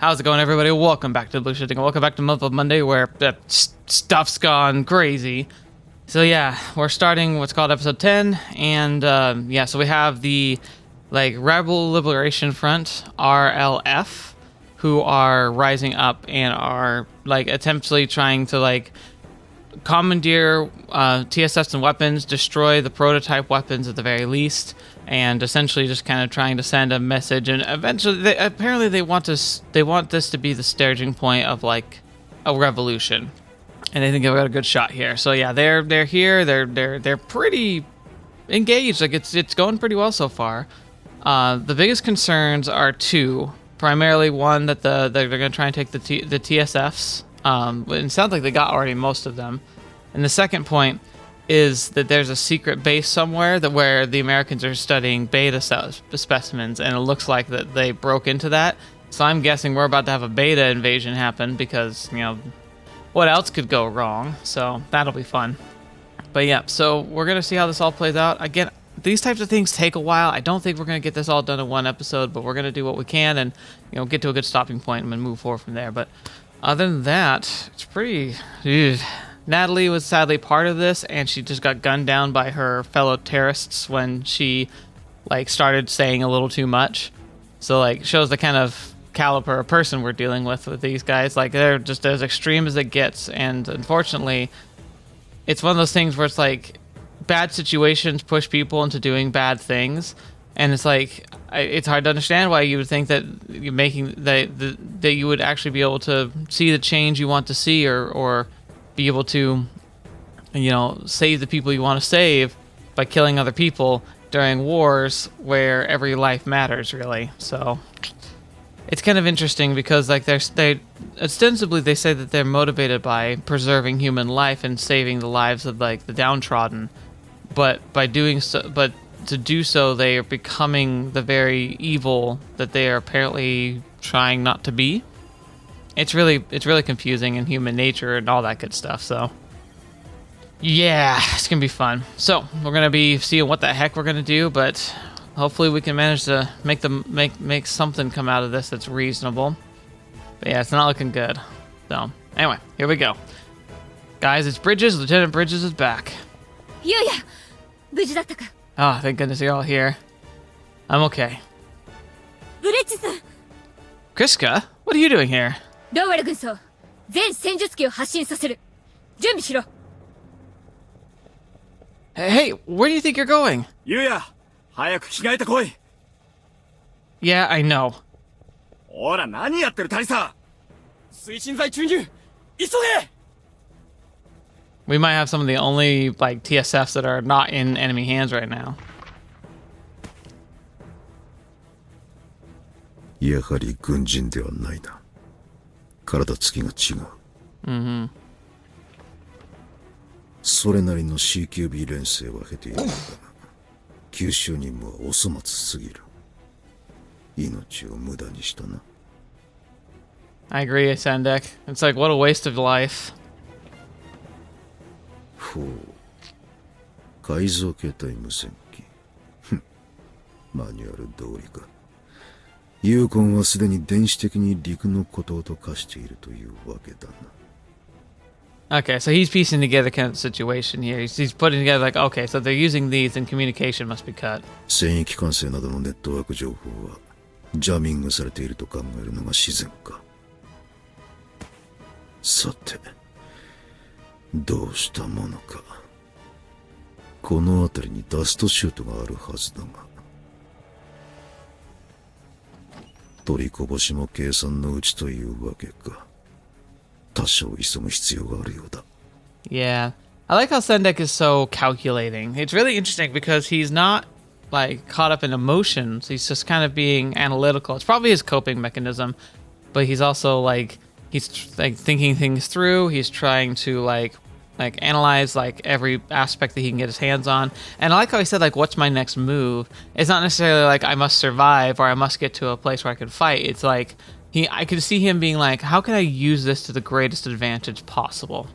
How's it going, everybody? Welcome back to TheBlueShifting. Welcome back to Muv-Luv Monday, where stuff's gone crazy. So yeah, we're starting what's called episode 10, and yeah, so we have the Rebel Liberation Front (RLF), who are rising up and are attemptually trying to commandeer TSFs and weapons, destroy the prototype weapons at the very least, and essentially just kind of trying to send a message. And eventually, they want this to be the staging point of a revolution, and they think they've got a good shot here. So yeah, they're here. They're pretty engaged. It's going pretty well so far. The biggest concerns are two. Primarily, one that they're going to try and take the TSFs. It sounds like they got already most of them. And the second point is that there's a secret base somewhere where the Americans are studying beta specimens, and it looks like that they broke into that. So I'm guessing we're about to have a beta invasion happen because, what else could go wrong? So that'll be fun. But yeah, so we're going to see how this all plays out. Again, these types of things take a while. I don't think we're going to get this all done in one episode, but we're going to do what we can and, get to a good stopping point and then move forward from there. But other than that, it's pretty... Natalie was sadly part of this, and she just got gunned down by her fellow terrorists when she, started saying a little too much. So, shows the kind of caliber of person we're dealing with these guys. They're just as extreme as it gets, and unfortunately, it's one of those things where it's bad situations push people into doing bad things, and it's it's hard to understand why you would think that you're making that you would actually be able to see the change you want to see, or be able to, save the people you want to save by killing other people during wars where every life matters, really. So it's kind of interesting because they ostensibly they say that they're motivated by preserving human life and saving the lives of the downtrodden, but by doing so, to do so, they are becoming the very evil that they are apparently trying not to be. It's really confusing in human nature and all that good stuff. So yeah, it's gonna be fun. So we're gonna be seeing what the heck we're gonna do, but hopefully we can manage to make something come out of this that's reasonable. But yeah, it's not looking good. So anyway, here we go, guys. It's Bridges. Lieutenant Bridges is back. Yuuya, Oh, thank goodness you're all here. I'm okay. Cryska, what are you doing here? Hey, where do you think you're going? Yuuya, 早く着替えてこい。 Yeah, I know. ほら、何やってる大佐。推進剤注入。急げ。 We might have some of the only TSFs that are not in enemy hands right now. やはり軍人ではないな。体つきが違う。それなりの CQB 連成は経ているのだが、九州任務はお粗末すぎる。命を無駄にしたな。I agree, Sandek. It's what a waste of life. ほう。改造形態無線機。マニュアル通りか。ユーコンはすでに電子的に陸の孤島と化しているというわけだな。Okay, so he's piecing together kind of the situation here. He's putting together okay, so they're using these and communication must be cut. 戦域管制などのネットワーク情報はジャミングされていると考えるのが自然か。さて、どうしたものか。この辺りにダストシュートがあるはずだが。取りこぼしも計算のうちというわけか。多少急ぐ必要があるようだ。Yeah. I like how Sandek is so calculating. It's really interesting because he's not caught up in emotions. He's just kind of being analytical. It's probably his coping mechanism, but he's also he's thinking things through. He's trying to analyze every aspect that he can get his hands on. And I like how he said what's my next move? It's not necessarily I must survive or I must get to a place where I can fight. It's I could see him being how can I use this to the greatest advantage possible?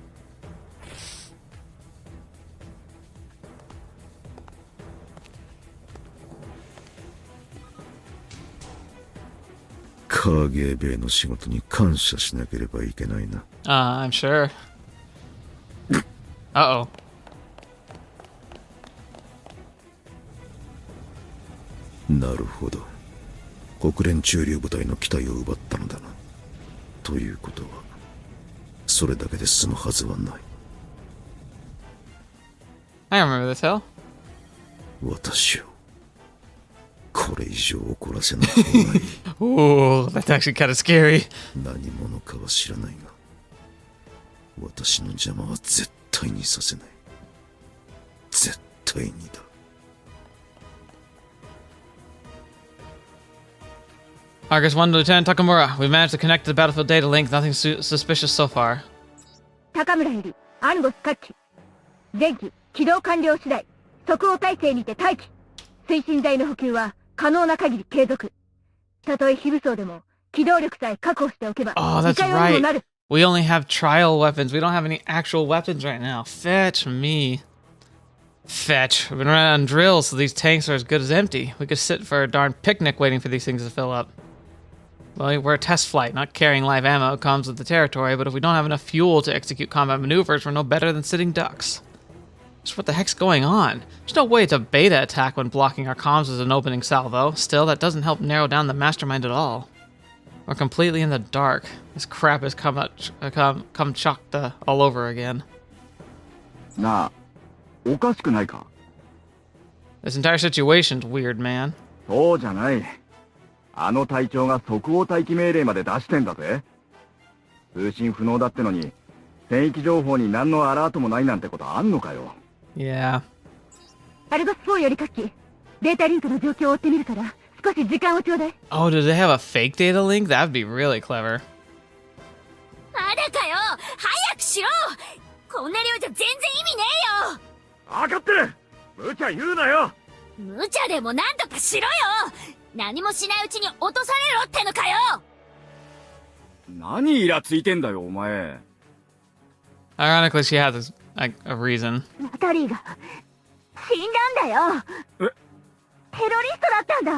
KGB の仕事に感謝しなければいけないな。I'm sure. Uh-oh. なるほど。国連駐留部隊の機体を奪ったのだな。ということは、それだけで済むはずはない。I remember this hill. 私をこれ以上怒らせない方がいい。Ooh, that's actually kind of scary. 何者かは知らないが、私の邪魔は絶対にさせない。絶対にだ。Argus 1 to Lieutenant Takamura. We've managed to connect to the battlefield data link. Nothing suspicious so far. 高村よりアンゴスカッチ。前期起動完了次第即応態勢にて待機。推進剤の補給は可能な限り継続。たとえ非武装でも機動力さえ確保しておけば Oh, that's 自家用にもなる。 right. We only have trial weapons. We don't have any actual weapons right now. Fetch me. Fetch. We've been running on drills, so these tanks are as good as empty. We could sit for a darn picnic waiting for these things to fill up. Well, we're a test flight, not carrying live ammo. It comes with the territory, but if we don't have enough fuel to execute combat maneuvers, we're no better than sitting ducks. Just what the heck's going on? There's no way it's a beta attack when blocking our comms is an opening salvo. Still, that doesn't help narrow down the mastermind at all. We're completely in the dark. This crap has come chucked all over again. なあ、おかしくないか？ This entire situation's weird, man. そうじゃない。あの隊長が即応待機命令まで出してんだぜ。通信不能だってのに、戦域情報に何のアラートもないなんてことあんのかよ。Yeah. アルゴス4より各機データリンクの状況を追ってみるから少し時間をちょうだい。 Oh, do they have a fake data link? That'd be really clever. まだかよ、早くしろ。こんな量じゃ全然意味ねえよ。分かってる。無茶言うなよ。無茶でもなんとかしろよ。何もしないうちに落とされろってのかよ。何イラついてんだよ、お前。Ironically, she has a reason. ナタリーが死んだんだよ。え？テロリストだったんだ。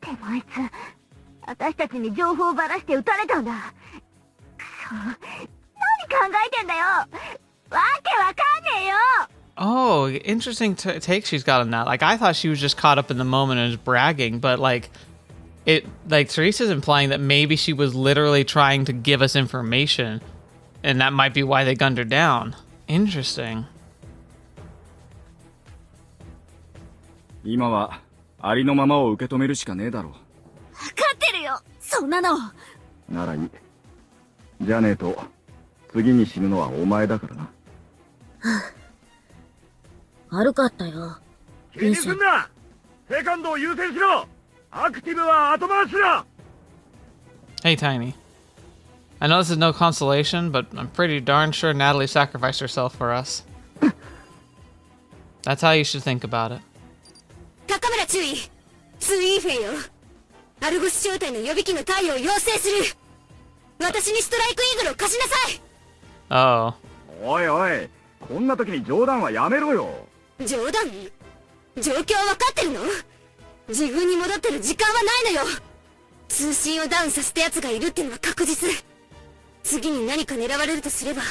でもあいつ私たちに情報をばらして撃たれたんだ。くそ、何考えてんだよ。わけわかんねえよ。Oh, interesting take she's got on that. Like, I thought she was just caught up in the moment and was bragging, but like Teresa's implying that maybe she was literally trying to give us information, and that might be why they gunned her down. Interesting. 今はありのままを受け止めるしかねえだろ。分かってるよ、そんなの。ならいい。じゃねえと次に死ぬのはお前だからな。悪かったよ。気にすんな。セカンドを優先しろ。アクティブは後回しだ。 Hey, Tiny. I know this is no consolation, but I'm pretty darn sure Natalie sacrificed herself for us. That's how you should think about it. 高村注意。ツイーフェイよ。アルゴス招待の予備機の対応を要請する。私にストライクイーグルを貸しなさい。 Oh. おいおい、こんな時に冗談はやめろよ。冗談？状況わかってるの？自分に戻ってる時間はないのよ。通信をダウンさせた奴がいるってのは確実。次に何か狙われるとすれば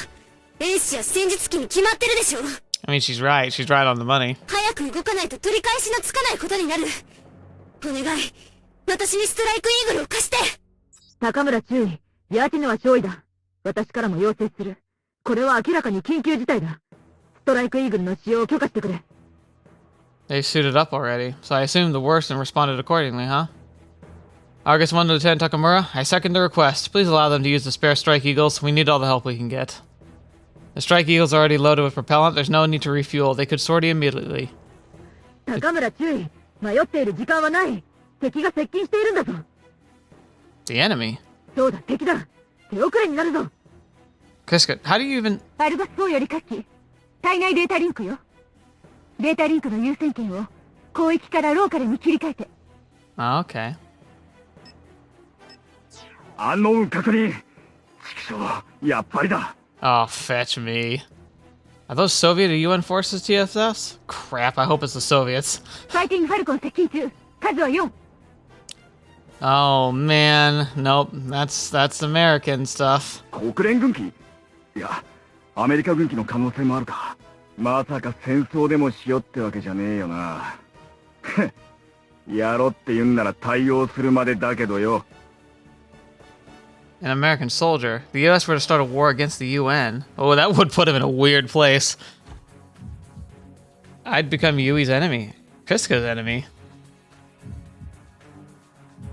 兵士や戦術機に決まってるでしょ。 I mean, she's right. She's right on the money. 早く動かないと取り返しのつかないことになる。お願い、私にストライクイーグルを貸して。高村注意。ヤーチのは勝利だ。私からも要請する。これは明らかに緊急事態だ。ストライクイーグルの使用を許可してくれ。 They suited up already, so I assumed the worst and responded accordingly, huh? Argus 1 to Lieutenant Takamura, I second the request. Please allow them to use the spare Strike Eagles. We need all the help we can get. The Strike Eagles are already loaded with propellant. There's no need to refuel. They could sortie immediately. 高村注意。迷っている時間はない。敵が接近しているんだぞ。 The enemy? そうだ、敵だ。手遅れになるぞ。 Cryska, how do you even... アルバス4より各機体内データリンクよ。データリンクの優先権を広域からローカルに切り替えて。 Oh, okay. アンノウン確認。畜生、やっぱりだ。 Oh, fetch me. Are those Soviet or UN forces TSFs? Crap, I hope it's the Soviets. ファイティングファルコン接近中。数は4。Oh man, nope, that's American stuff. 国連軍機？いや、アメリカ軍機の可能性もあるか。まさか戦争でもしよってわけじゃねえよな。やろって言うんなら対応するまでだけどよ。An American soldier. The U.S. were to start a war against the UN. Oh, that would put him in a weird place. I'd become Yui's enemy. Cryska's enemy.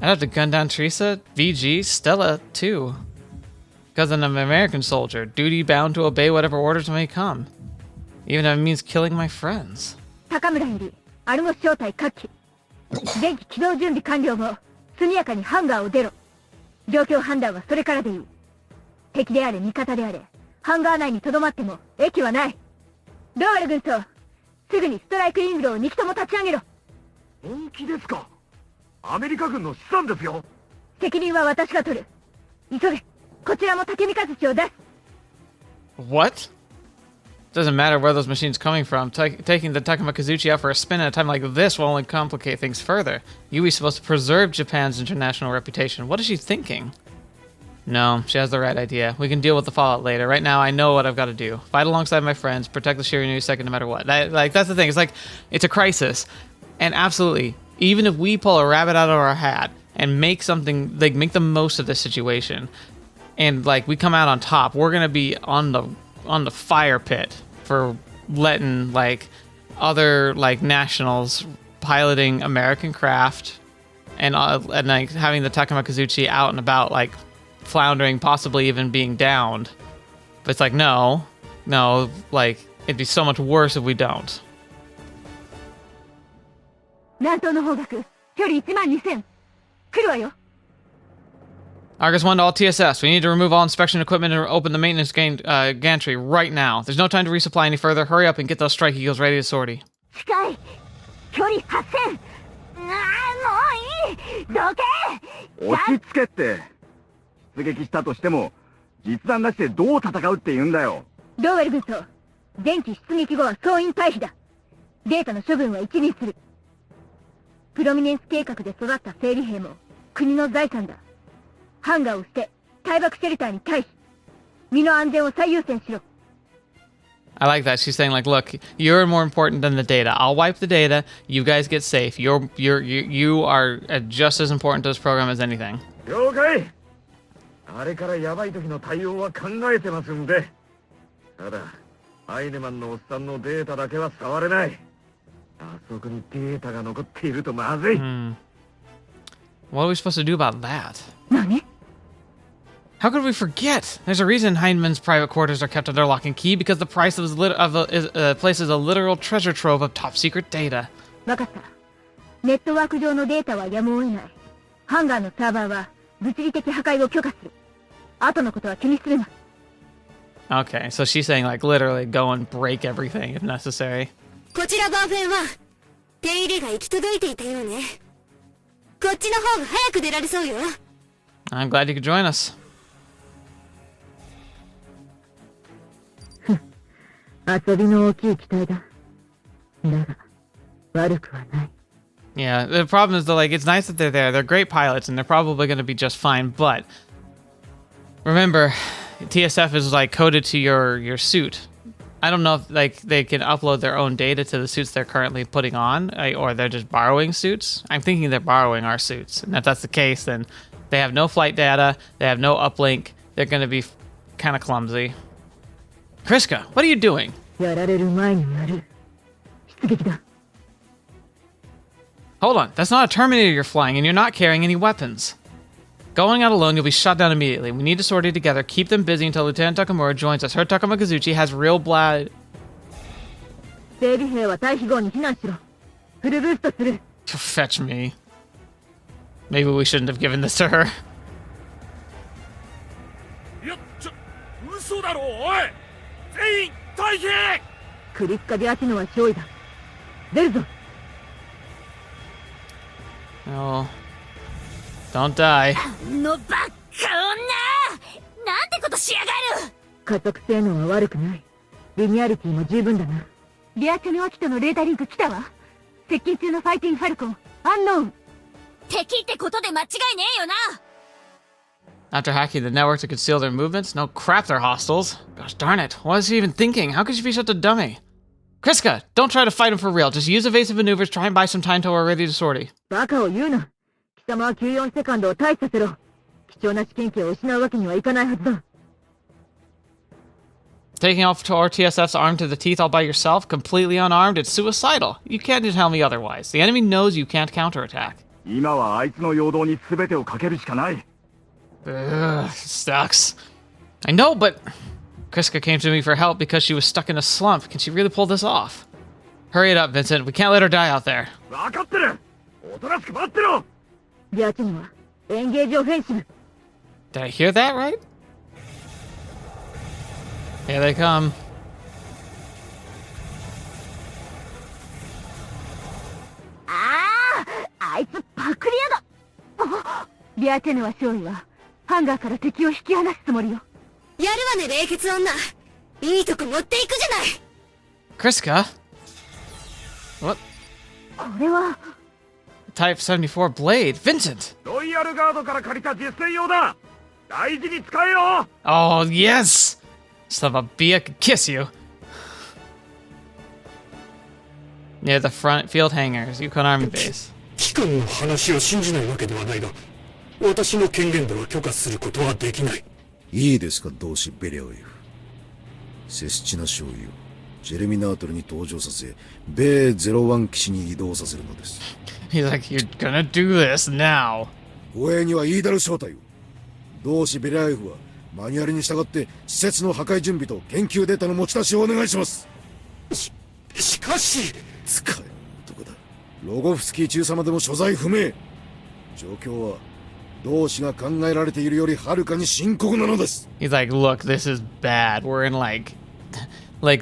I'd have to gun down Teresa, VG, Stella, too. Because I'm an American soldier, duty bound to obey whatever orders may come. Even if it means killing my friends. 高村より、アルゴ小隊各機。前期起動準備完了後、速やかにハンガーを出ろ。状況判断はそれからでいい。敵であれ味方であれ、ハンガー内に留まっても益はない。ローエル軍曹、すぐにストライクイングルを2機とも立ち上げろ。本気ですか？アメリカ軍の資産ですよ。責任は私が取る。急げ、こちらも竹三日槌を出す。What? Doesn't matter where those machines coming from. Taking the Takuma Kazuchi out for a spin at a time like this will only complicate things further. Yui's supposed to preserve Japan's international reputation. What is she thinking? No, she has the right idea. We can deal with the fallout later. Right now, I know what I've got to do. Fight alongside my friends, protect the Shirinu second no matter what. That's the thing. It's like, it's a crisis. And absolutely, even if we pull a rabbit out of our hat and make something, like, make the most of this situation, and, like, we come out on top, we're going to be on the fire pit for letting like other like nationals piloting American craft and like having the Takuma Kazuchi out and about like floundering, possibly even being downed. But it's like no, like it'd be so much worse if we don't. 南東の方角、距離12000。来るわよ。Argus 1 to all TSFs. We need to remove all inspection equipment and open the maintenance gantry right now. There's no time to resupply any further. Hurry up and get those strike eagles ready to sortie. 近い。距離8000。もういい。どけ。落ち着けって。出撃したとしても、実弾なしでどう戦うって言うんだよ。ローエル軍曹、前期出撃後は総員退避だ。データの処分は一任する。プロミネンス計画で育った整理兵も国の財産だ。ハンガーを捨て、対爆シェルターに退避。身の安全を最優先しろ。I like that. She's saying like, look, you're more important than the data. I'll wipe the data. You guys get safe. You are just as important to this program as anything. 了解。あれからヤバい時の対応は考えてますんで。ただ、アイネマンのおっさんのデータだけは触れない。あそこにデータが残っているとまずい。What are we supposed to do about that? 何？ How could we forget? There's a reason Heineman's private quarters are kept under lock and key because the price of place is a literal treasure trove of top secret data. わかった。ネットワーク上のデータはやむを得ない。ハンガーのサーバーは物理的破壊を許可する。後のことは気にするな。Okay, so she's saying like literally go and break everything if necessary. こちらバーフェンは手入れが行き届いていたようね。こっちの方が早く出られそうよ。I'm glad you could join us. 遊びの大きい機体だ。だが悪くはない。Yeah, the problem is though, like, it's nice that they're there. They're great pilots and they're probably going to be just fine. But remember, TSF is like coded to your suit. I don't know if like they can upload their own data to the suits they're currently putting on, or they're just borrowing suits. I'm thinking they're borrowing our suits. And if that's the case, then they have no flight data. They have no uplink. They're going to be kind of clumsy. Cryska, what are you doing? やられる前にやる。出撃だ。Hold on, that's not a Terminator you're flying, and you're not carrying any weapons. Going out alone, you'll be shot down immediately. We need to sortie together. Keep them busy until Lieutenant Takamura joins us. Her Takuma Kazuchi has real blood. 整備兵は退避後に避難しろ。フルブーストする。Fetch me. Maybe we shouldn't have given this to her. いや、嘘だろ、おい。全員退避。クリスカで当てのは勝利だ。出るぞ。Oh. Don't die. のばっか女！なんてことしやがる！加速性能は悪くない。リニアリティも十分だな。リアチョネオキとのレーダリンク来たわ。接近中のファイティングファルコン、アンノーン。敵ってことで間違いねえよな。 After hacking the network to conceal their movements? No crap, they're hostiles. Gosh darn it. What is he even thinking? How could you be such a dummy? Cryska, don't try to fight him for real. Just use evasive maneuvers, try and buy some time till we're ready to sortie. バカを言うな。貴様は94セカンドを退避させろ。貴重な試験機を失うわけにはいかないはずだ。Taking off to our TSFs armed to the teeth all by yourself, completely unarmed, it's suicidal. You can't tell me otherwise. The enemy knows you can't counterattack. 今はあいつの陽動に全てをかけるしかない。Ugh, sucks. I know, but Cryska came to me for help because she was stuck in a slump. Can she really pull this off? Hurry it up, Vincent. We can't let her die out there. 分かってる。おとなしく待ってろ。ビアチにはエンゲージオフェンシブ。 Did I hear that right? Here they come. あいつパクリアだ。ビアチェネは勝利はハンガーから敵を引き離すつもりよ。やるわね、冷血女。いいとこ持っていくじゃない。 Cryska? What? これは Type 74 blade. Vincent! ロイヤルガードから借りた実践用だ。大事に使えよ。 Oh, yes! Son of a Bia could kiss you. Near the front field hangars, Yukon Army Base. 機関の話を信じないわけではないが、私の権限では許可することはできない。いいですか、同志ベリャオイフ。セスチナ少尉をジェルミナートルに登場させ、米01基地に移動させるのです。He's like, you're gonna do this now. 護衛にはイーダル招待を。同志ベリャオイフはマニュアルに従って施設の破壊準備と研究データの持ち出しをお願いします。しかし使える男だ。ロゴフスキー中様でも所在不明。状況は同志が考えられているよりはるかに深刻なのです。 He's like, look, this is bad. We're in like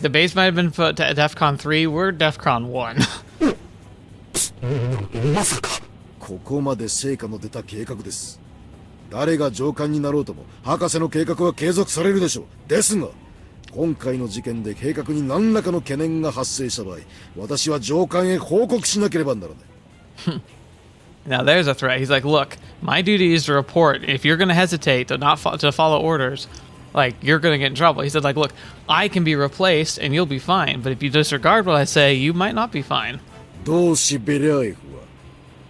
the base might have been put to DEFCON 3. We're DEFCON 1. まさかここまで成果の出た計画です。誰が上官になろうとも博士の計画は継続されるでしょう。ですが今回の事件で計画に何らかの懸念が発生した場合、私は上官へ報告しなければならない。Now there's a threat. He's like, look, my duty is to report. If you're gonna hesitate to not to follow orders, like you're gonna get in trouble. He said, like, look, I can be replaced and you'll be fine. But if you disregard what I say, you might not be fine. 同志ベリャエフは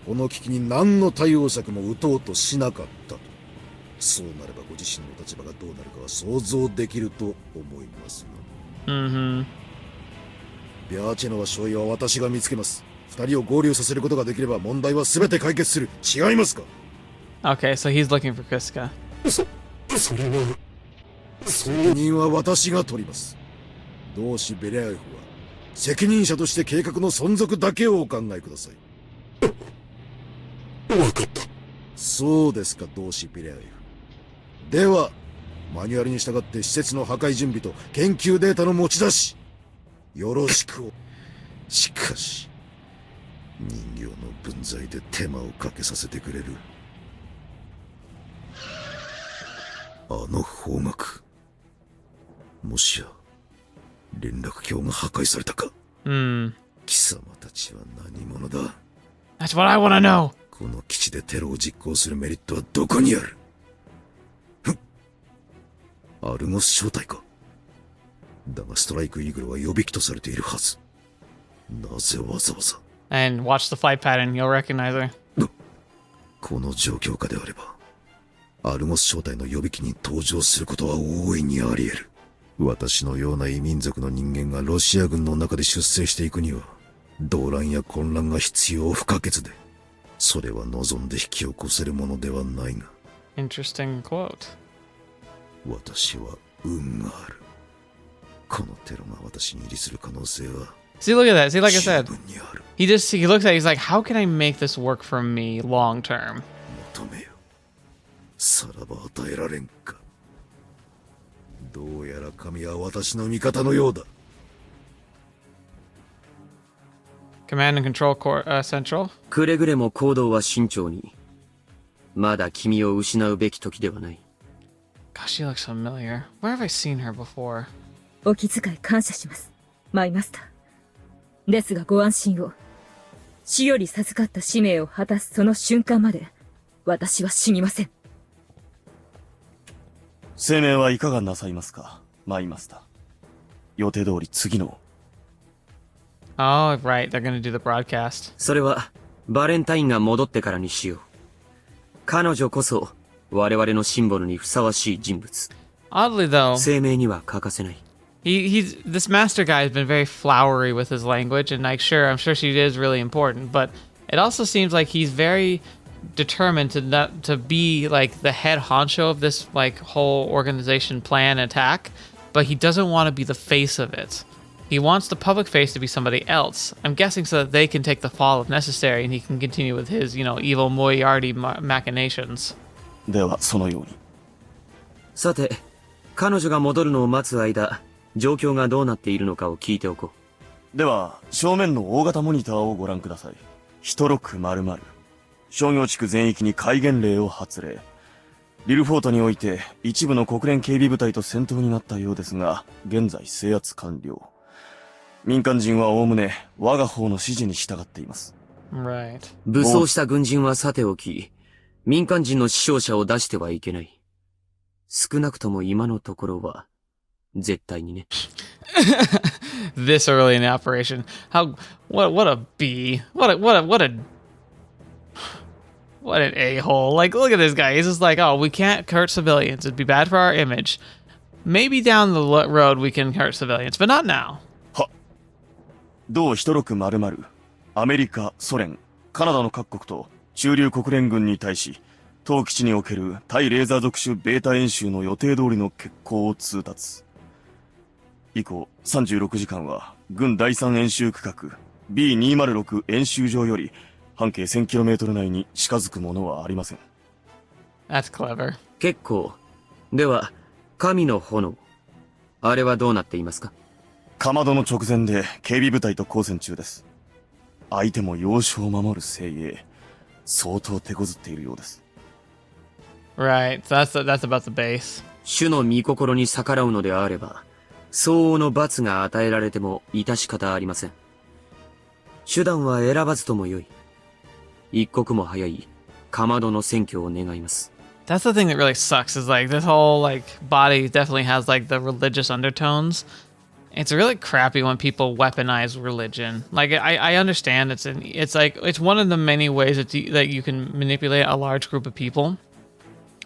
この危機に何の対応策も打とうとしなかったと。そうなればご自身の立場がどうなるかは想像できると思いますが。Mm-hmm. ビャーチェノは少尉は私が見つけます。二人を合流させることができれば問題は全て解決する。違いますか？ Okay, so he's looking for Cryska. それは責任は私が取ります。同志ベリャエフは責任者として計画の存続だけをお考えください。分かった。そうですか、同志ベリャエフ。ではマニュアルに従って施設の破壊準備と研究データの持ち出しよろしく。しかし人形の分際で手間をかけさせてくれる。あの方角、もしや連絡橋が破壊されたか。貴様たちは何者だ。 That's what I want to know. この基地でテロを実行するメリットはどこにある。アルゴス招待か。だがストライクイーグルは予備機とされているはず。なぜわざわざ。 And watch the flight pattern. You'll recognize her. この状況下であればアルゴス招待の予備機に登場することは大いにあり得る。私のような異民族の人間がロシア軍の中で出征していくには動乱や混乱が必要不可欠で、それは望んで引き起こせるものではないが。 Interesting quote. 私は運がある。このテロが私に入りする可能性は See, look at that. See, like I 十 said, 分にある。 he looks at it, he's like, how can I make this work for me long term? 求めよ。さらば与えられんか。どうやら神は私の味方のようだ。 Command and Control Central. くれぐれも行動は慎重に。まだ君を失うべき時ではない。 Gosh, she looks familiar. Where have I seen her before? お気遣い感謝しますマイマスター。ですがご安心を。死より授かった使命を果たすその瞬間まで、私は死にません。声明はいかがなさいますか、マイマスター。予定通り次の。Oh, right. They're gonna do the broadcast. それは、バレンタインが戻ってからにしよう。彼女こそ、我々のシンボルにふさわしい人物。Oddly, though, 声明には欠かせない。this master guy has been very flowery with his language, and I'm sure she is really important, but it also seems like he's very determined to be like the head honcho of this like whole organization plan attack, but he doesn't want to be the face of it. He wants the public face to be somebody else. I'm guessing so that they can take the fall if necessary, and he can continue with his, evil Moriarty machinations. では、そのように。さて、彼女が戻るのを待つ間、状況がどうなっているのかを聞いておこう。では、正面の大型モニターをご覧ください。1600。商業地区全域に戒厳令を発令。リルフォートにおいて、一部の国連警備部隊と戦闘になったようですが、現在制圧完了。民間人はおおむね、我が方の指示に従っています。Right. 武装した軍人はさておき、民間人の死傷者を出してはいけない。少なくとも今のところは、絶対にね。This early in the operation. What a B. What an a-hole. Like, look at this guy. He's just like, oh, we can't hurt civilians. It'd be bad for our image. Maybe down the road we can hurt civilians, but not now. 同1600、アメリカ、ソ連、カナダの各国と駐留国連軍に対し、当基地における対レーザー属種ベータ演習の予定通りの決行を通達。以降、36時間は、軍第3演習区画 B206 演習場より、半径 1000km 内に近づくものはありません。That's clever. 結構。では、神の炎。あれはどうなっていますか？かまどの直前で警備部隊と交戦中です。相手も要所を守る精鋭。相当手こずっているようです。Right, so that's about the base. 主の御心に逆らうのであれば、相応の罰が与えられても致し方ありません。手段は選ばずともよい。一刻も早い、かまどの選挙を願います。That's the thing that really sucks, is like this whole like body definitely has like the religious undertones. It's really crappy when people weaponize religion. Like I understand it's one of the many ways that you can manipulate a large group of people.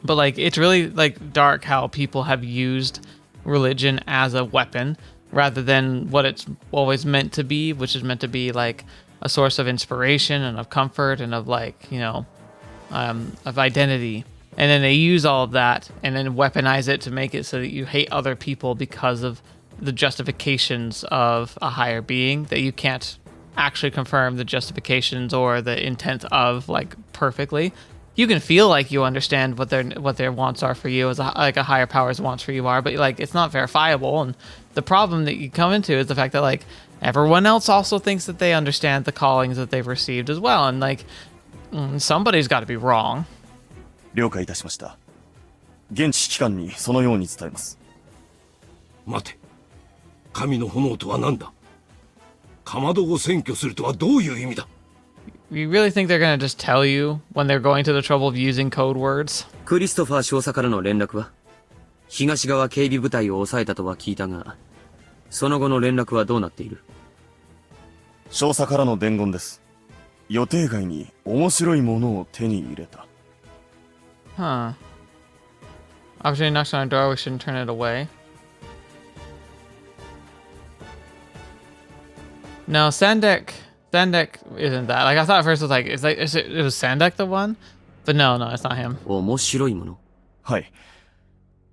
But like it's really like dark how people have used religion as a weapon rather than what it's always meant to be, which is meant to be like a source of inspiration and of comfort and of like, of identity. And then they use all of that and then weaponize it to make it so that you hate other people because of the justifications of a higher being that you can't actually confirm the justifications or the intent of like perfectly. You can feel like you understand what their wants are for you as a higher power's wants for you are, but like it's not verifiable. And the problem that you come into is the fact that like everyone else also thinks that they understand the callings that they've received as well, and like somebody's got to be wrong. 了解いたしました。現地機関にそのように伝えます。待て。神の炎とは何だ？かまどを占拠するとはどういう意味だ？ You really think they're gonna just tell you when they're going to the trouble of using code words? クリストファー少佐からの連絡は？東側警備部隊を抑えたとは聞いたが、その後の連絡はどうなっている？少佐からの伝言です。予定外に面白いものを手に入れた。Huh. Opportunity knocks on our door, we shouldn't turn it away. No, Sandek isn't that. Like I thought at first it was Sandek the one? But no, it's not him. 面白いもの。はい。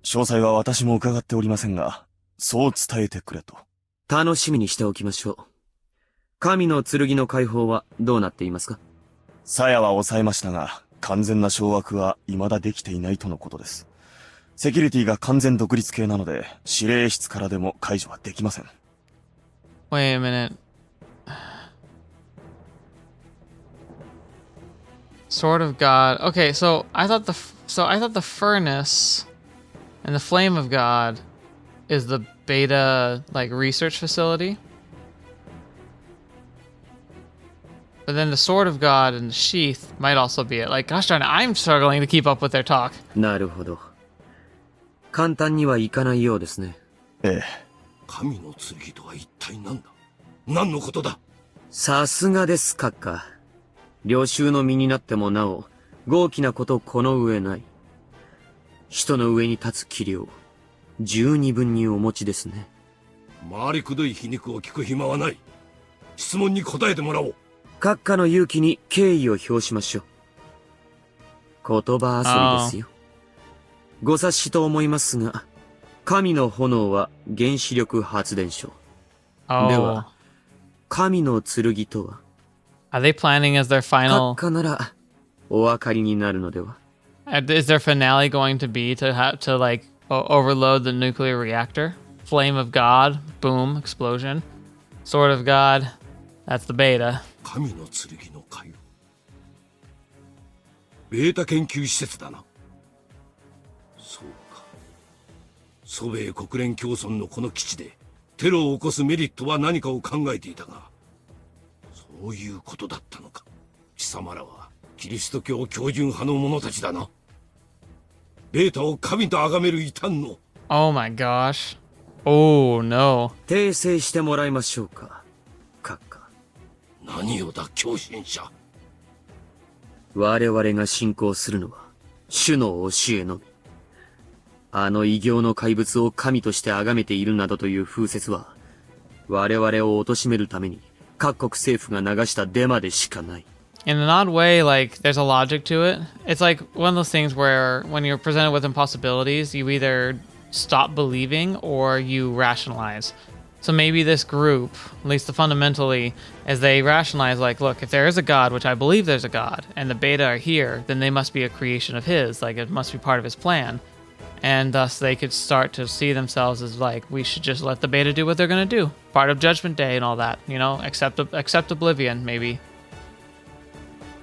詳細は私も伺っておりませんが、そう伝えてくれと。楽しみにしておきましょう。神の剣の解放はどうなっていますか？鞘は抑えましたが、完全な掌握は未だできていないとのことです。セキュリティが完全独立系なので、指令室からでも解除はできません。Wait a minute. Sword of God. Okay, so I thought the furnace and the flame of God is the beta like research facility. But then the Sword of God and the Sheath might also be it. Like, gosh darn it, I'm struggling to keep up with their talk. なるほど。簡単にはいかないようですね。ええ。神の剣とは一体何だ？何のことだ？さすがです、閣下。領袖の身になってもなお、豪気なことこの上ない。人の上に立つ器量、十二分にお持ちですね。回りくどい皮肉を聞く暇はない。質問に答えてもらおう。閣下の勇気に敬意を表しましょう。言葉遊びですよ。ご察しと思いますが、神の炎は原子力発電所。Oh. では、神の剣とは Are they planning as their final... 閣下ならお分かりになるのでは Is their finale going to be to have to like overload the nuclear reactor? Flame of God, boom, explosion. Sword of God, that's the beta. 神の剣の回路。ベータ研究施設だな。そうか。ソ米国連共存のこの基地でテロを起こすメリットは何かを考えていたが、そういうことだったのか。貴様らはキリスト教教順派の者たちだな。ベータを神と崇める異端の。Oh my gosh. Oh no. 訂正してもらいましょうか、閣下。何をだ、狂信者。我々が信仰するのは主の教えのみ。あの異形の怪物を神として崇めているなどという風説は、我々を貶めるために各国政府が流したデマでしかない。In an odd way, like, there's a logic to it. It's like one of those things where when you're presented with impossibilities, you either stop believing or you rationalize. So maybe this group, at least fundamentally, as they rationalize, like, look, if there is a God, which I believe there's a God, and the beta are here, then they must be a creation of his, like, it must be part of his plan. And thus they could start to see themselves as, like, we should just let the beta do what they're going to do. Part of Judgment Day and all that, you know, accept oblivion, maybe.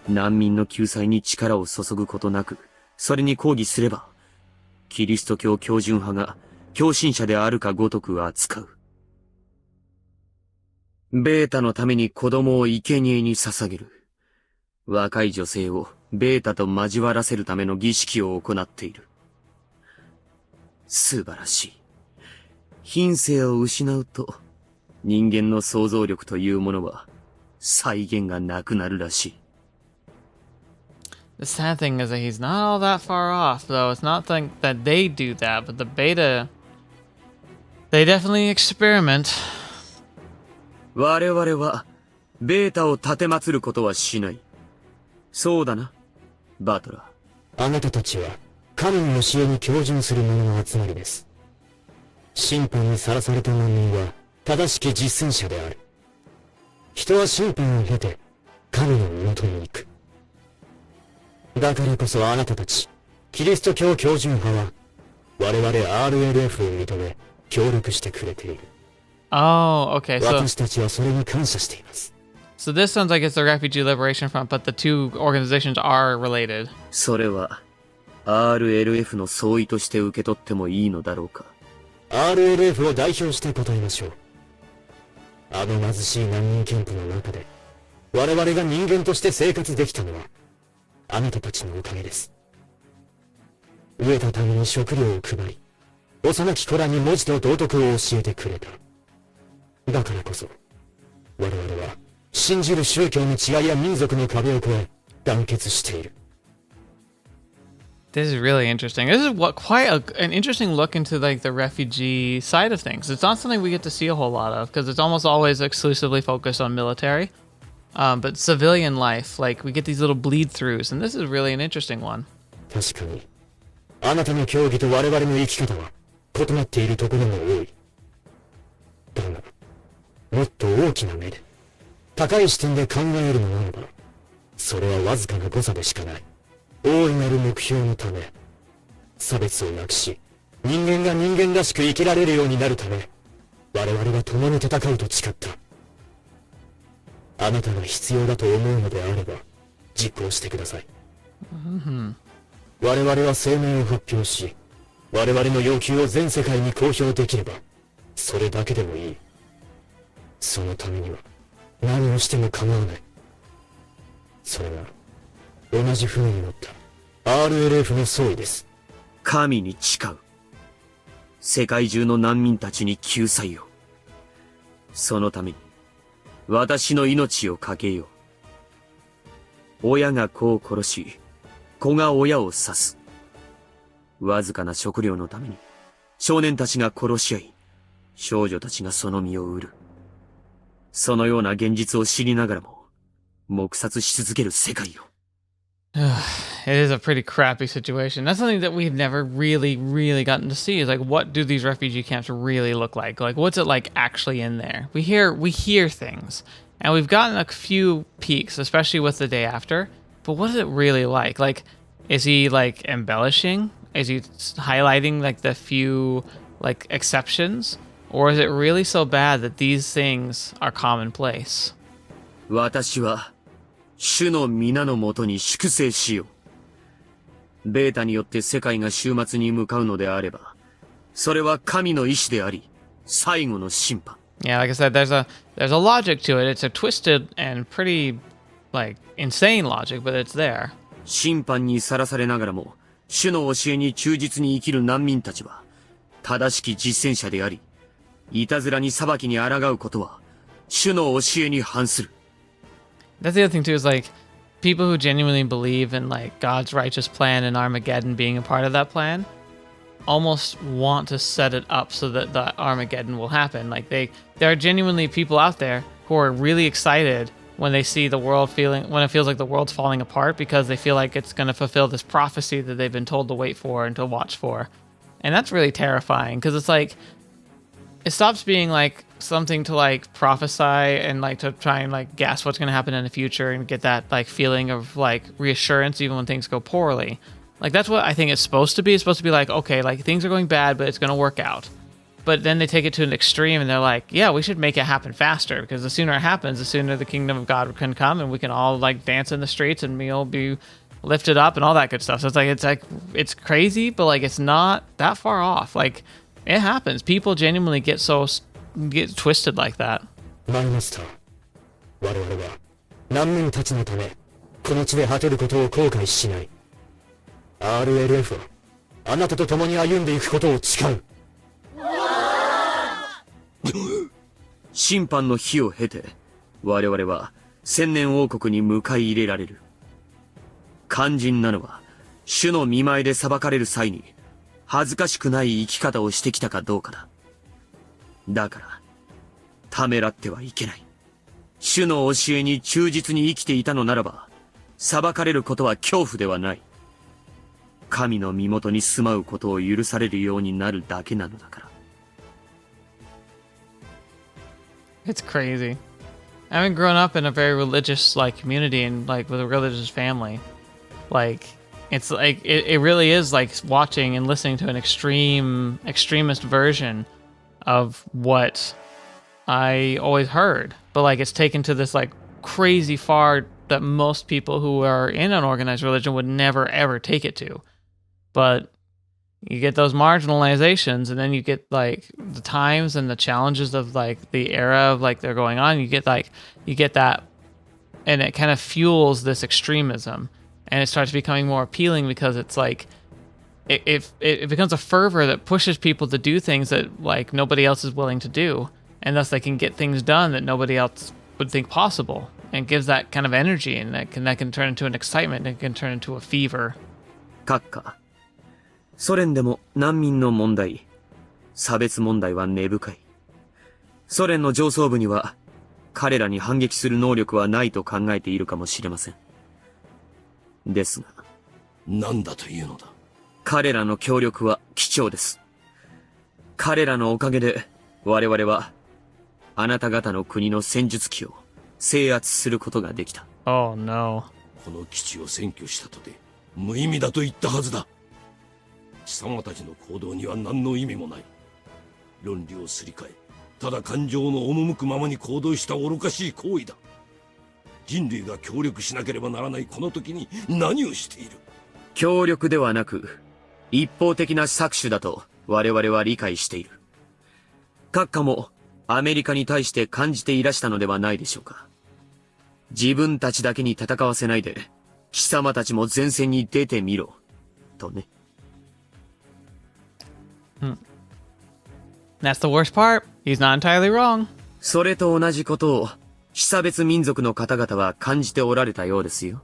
難民の救済に力を注ぐことなく、それに抗議すれば、キリスト教教順派が狂信者であるかごとく扱う。ベータのために子供を生贄に捧げる。若い女性をベータと交わらせるための儀式を行っている。素晴らしい。品性を失うと、人間の想像力というものは再現がなくなるらしい。The sad thing is that he's not all that far off, though. It's not that they do that, but the beta, they definitely experiment. 我々は、ベータを立て祀ることはしない。そうだな、バトラー。あなたたちは、神の教えに恭順する者の集まりです。審判にさらされた難民は、正しき実践者である。人は審判を経て、神の元に行く。だからこそあなたたち、キリスト教教順派は、我々 RLF を認め、協力してくれている。Oh, okay. 私たちはそれに感謝しています。So this sounds like it's the Refugee Liberation Front, but the two organizations are related. それは、RLF の総意として受け取ってもいいのだろうか。RLF を代表して答えましょう。あの貧しい難民キャンプの中で、我々が人間として生活できたのは、あなたたちのおかげです。飢えた民に食料を配り、幼き子らに文字と道徳を教えてくれた。だからこそ、我々は、信じる宗教の違いや民族の壁を越え、団結している。This is really interesting. This is an interesting look into like the refugee side of things. It's not something we get to see a whole lot of because it's almost always exclusively focused on military. But civilian life, like we get these little bleed throughs, and this is really an interesting one. 確かに、あなたの教義と我々の生き方は異なっているところも多い。だが、もっと大きな目で、高い視点で考えるのならば、それはわずかな誤差でしかない。大いなる目標のため、差別をなくし、人間が人間らしく生きられるようになるため、我々は共に戦うと誓った。あなたが必要だと思うのであれば、実行してください。我々は声明を発表し、我々の要求を全世界に公表できれば、それだけでもいい。そのためには、何をしても構わない。それが、同じ船に乗った RLF の総意です。神に誓う。世界中の難民たちに救済を。そのために、私の命を懸けよう。親が子を殺し、子が親を刺す。わずかな食料のために、少年たちが殺し合い、少女たちがその身を売る。そのような現実を知りながらも、黙殺し続ける世界よ。It is a pretty crappy situation. That's something that we've never really gotten to see. Is like, what do these refugee camps really look like? Like, what's it like actually in there? We hear things, and we've gotten a few peeks, especially with the day after. But what is it really like? Like, is he like embellishing? Is he highlighting like the few like exceptions, or is it really so bad that these things are commonplace? 私は主の皆のもとに粛清しよう。ベータによって世界が終末に向かうのであれば、それは神の意志であり、最後の審判。Yeah, like I said, there's a logic to it. It's a twisted and pretty like insane logic, but it's there. 審判にさらされながらも、主の教えに忠実に生きる難民たちは、正しき実践者であり、いたずらに裁きに抗うことは、主の教えに反する。That's the other thing too, is like people who genuinely believe in like God's righteous plan and Armageddon being a part of that plan almost want to set it up so that the Armageddon will happen. Like there are genuinely people out there who are really excited when they see the world when it feels like the world's falling apart, because they feel like it's going to fulfill this prophecy that they've been told to wait for and to watch for. And that's really terrifying, because it's like, it stops being like something to like prophesy and like to try and like guess what's going to happen in the future and get that like feeling of like reassurance even when things go poorly. Like that's what I think it's supposed to be. It's supposed to be like, okay, like things are going bad, but it's going to work out. But then they take it to an extreme and they're like, yeah, we should make it happen faster, because the sooner it happens, the sooner the kingdom of God can come and we can all like dance in the streets and we'll be lifted up and all that good stuff. So it's crazy, but like it's not that far off. Like it happens. People genuinely get twisted like that. マイマスター、我々は難民たちのためこの地で果てることを後悔しない。RLF はあなたと共に歩んでいくことを誓う。審判の日を経て、我々は千年王国に迎え入れられる。肝心なのは、主の見舞いで裁かれる際に、恥ずかしくない生き方をしてきたかどうかだ。だから、ためらってはいけない。主の教えに忠実に生きていたのならば、裁かれることは恐怖ではない。神の身元に住まうことを許されるようになるだけなのだから。It's crazy. Having grown up in a very religious like community and like with a religious family, like it's like it really is like watching and listening to an extremist version of what I always heard, but like it's taken to this like crazy far that most people who are in an organized religion would never ever take it to. But you get those marginalizations, and then you get like the times and the challenges of like the era of like they're going on. You get that, and it kind of fuels this extremism, and it starts becoming more appealing because it's like it becomes a fervor that pushes people to do things that like nobody else is willing to do, and thus they can get things done that nobody else would think possible, and gives that kind of energy, and that can turn into an excitement, and it can turn into a fever. 閣下、ソ連でも難民の問題、差別問題は根深い。ソ連の上層部には彼らに反撃する能力はないと考えているかもしれません。ですが、何だというのだ。彼らの協力は貴重です。彼らのおかげで我々はあなた方の国の戦術機を制圧することができた。Oh no. この基地を占拠したとて無意味だと言ったはずだ。貴様たちの行動には何の意味もない。論理をすり替え、ただ感情の赴くままに行動した愚かしい行為だ。人類が協力しなければならないこの時に何をしている。協力ではなく、一方的な搾取だと我々は理解している。閣下もアメリカに対して感じていらしたのではないでしょうか。自分たちだけに戦わせないで、貴様たちも前線に出てみろ。とね。That's the worst part. He's not entirely wrong. それと同じことを、被別民族の方々は感じておられたようですよ。